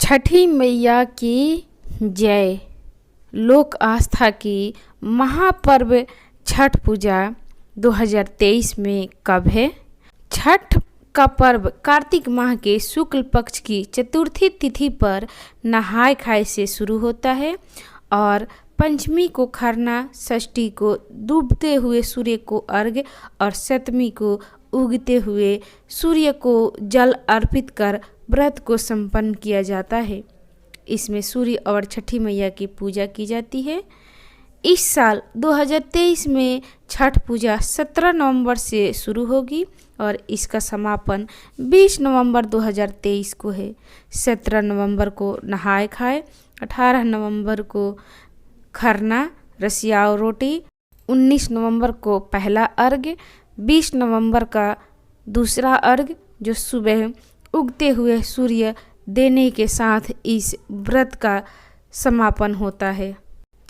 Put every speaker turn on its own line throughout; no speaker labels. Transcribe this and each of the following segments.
छठी मैया की जय। लोक आस्था की महापर्व छठ पूजा 2023 में कब है? छठ का पर्व कार्तिक माह के शुक्ल पक्ष की चतुर्थी तिथि पर नहाय खाए से शुरू होता है और पंचमी को खरना, षष्ठी को डूबते हुए सूर्य को अर्घ्य और सप्तमी को उगते हुए सूर्य को जल अर्पित कर व्रत को संपन्न किया जाता है। इसमें सूर्य और छठी मैया की पूजा की जाती है। इस साल 2023 में छठ पूजा 17 नवंबर से शुरू होगी और इसका समापन 20 नवंबर 2023 को है। 17 नवंबर को नहाय खाए, 18 नवंबर को खरना रसियाव रोटी, 19 नवंबर को पहला अर्घ्य, 20 नवंबर का दूसरा अर्घ्य जो सुबह उगते हुए सूर्य देने के साथ इस व्रत का समापन होता है।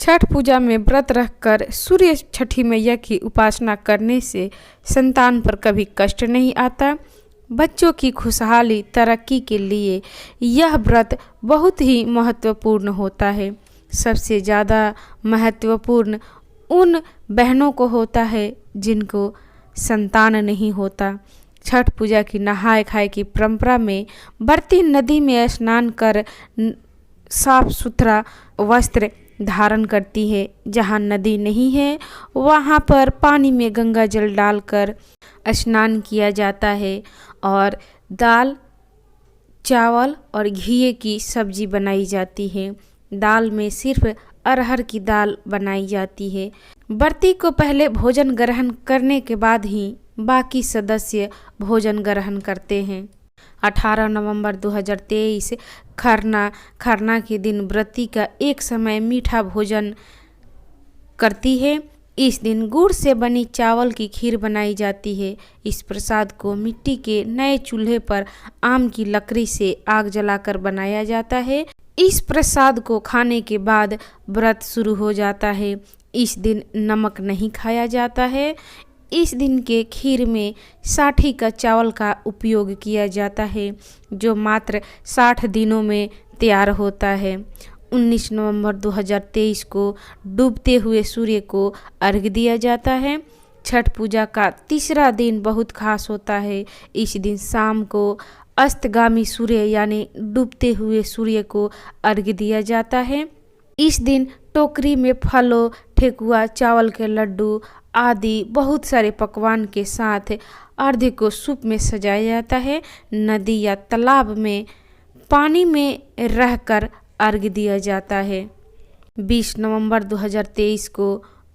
छठ पूजा में व्रत रखकर सूर्य छठी मैया की उपासना करने से संतान पर कभी कष्ट नहीं आता। बच्चों की खुशहाली तरक्की के लिए यह व्रत बहुत ही महत्वपूर्ण होता है। सबसे ज़्यादा महत्वपूर्ण उन बहनों को होता है जिनको संतान नहीं होता। छठ पूजा की नहाय खाए की परंपरा में बरती नदी में स्नान कर साफ सुथरा वस्त्र धारण करती है। जहाँ नदी नहीं है वहाँ पर पानी में गंगा जल डालकर स्नान किया जाता है और दाल, चावल और घी की सब्जी बनाई जाती है। दाल में सिर्फ अरहर की दाल बनाई जाती है। व्रती को पहले भोजन ग्रहण करने के बाद ही बाकी सदस्य भोजन ग्रहण करते हैं। 18 नवंबर 2023 खरना के दिन व्रती का एक समय मीठा भोजन करती है। इस दिन गुड़ से बनी चावल की खीर बनाई जाती है। इस प्रसाद को मिट्टी के नए चूल्हे पर आम की लकड़ी से आग जलाकर बनाया जाता है। इस प्रसाद को खाने के बाद व्रत शुरू हो जाता है। इस दिन नमक नहीं खाया जाता है। इस दिन के खीर में 60 का चावल का उपयोग किया जाता है जो मात्र 60 दिनों में तैयार होता है। 19 नवंबर 2023 को डूबते हुए सूर्य को अर्घ्य दिया जाता है। छठ पूजा का तीसरा दिन बहुत खास होता है। इस दिन शाम को अस्तगामी सूर्य यानी डूबते हुए सूर्य को अर्घ्य दिया जाता है। इस दिन टोकरी में फलों, ठेकुआ, चावल के लड्डू आदि बहुत सारे पकवान के साथ अर्घ्य को सूप में सजाया जाता है। नदी या तालाब में पानी में रहकर अर्घ्य दिया जाता है। 20 नवंबर 2023 को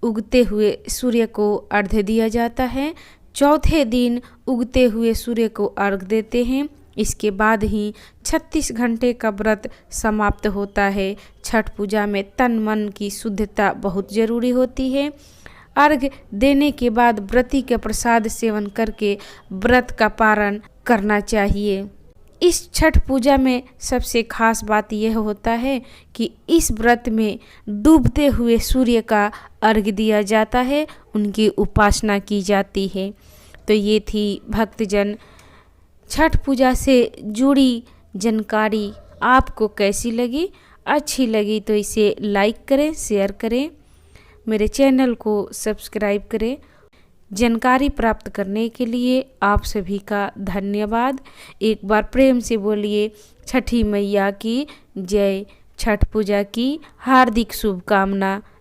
उगते हुए सूर्य को अर्घ्य दिया जाता है। चौथे दिन उगते हुए सूर्य को अर्घ्य देते हैं। इसके बाद ही 36 घंटे का व्रत समाप्त होता है। छठ पूजा में तन मन की शुद्धता बहुत जरूरी होती है। अर्घ्य देने के बाद व्रती के प्रसाद सेवन करके व्रत का पारण करना चाहिए। इस छठ पूजा में सबसे खास बात यह होता है कि इस व्रत में डूबते हुए सूर्य का अर्घ्य दिया जाता है, उनकी उपासना की जाती है। तो ये थी भक्तजन छठ पूजा से जुड़ी जानकारी। आपको कैसी लगी? अच्छी लगी तो इसे लाइक करें, शेयर करें, मेरे चैनल को सब्सक्राइब करें। जानकारी प्राप्त करने के लिए आप सभी का धन्यवाद। एक बार प्रेम से बोलिए छठी मैया की जय। छठ पूजा की हार्दिक शुभकामना।